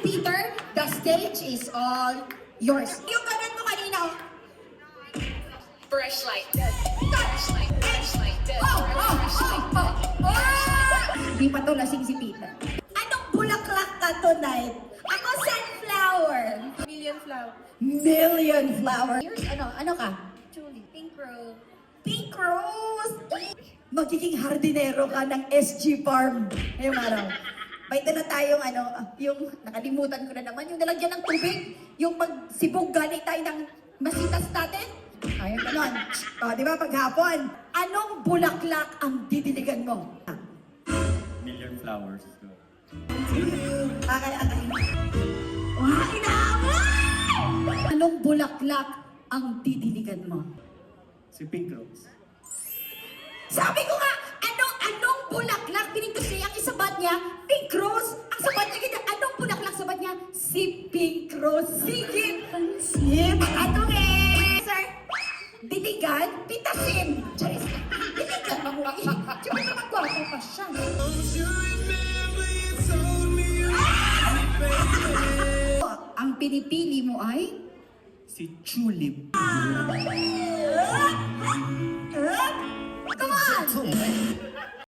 Peter, the stage is all yours. Yung ganun mo kanina, oh. Fresh like that. Fresh like that. Di pa to lasing si Peter. Anong bulaklak ka tonight? Ako sunflower. Million flower. Million flower. Yours, ano ka? Julie. Pink rose. Pink rose. Magiging hardinero ka ng SG Farm. Ngayong araw. May dala tayong yung nakalimutan ko na naman, yung nalagyan ng tubig, yung magsibog galing tayo ng masitas natin. Ayun, ganon. O, di ba, paghapon, anong bulaklak ang didiligan mo? Million flowers. Akay. Wow, inaaway! Anong bulaklak ang didiligan mo? Si Pink Rose. Sabi ko nga, anong bulaklak? Piling ko siya, ang isabat niya, pink rose. Ang sabat niya, ganyan. Anong bulaklak sabat niya? Si pink rose. Sige, pansin. Ano sir? Diligan, pitasin. Charis, diligan mo mo. Diba sa magwapo pa siya? Ang pinipili mo ay? Si Tulip. Come on!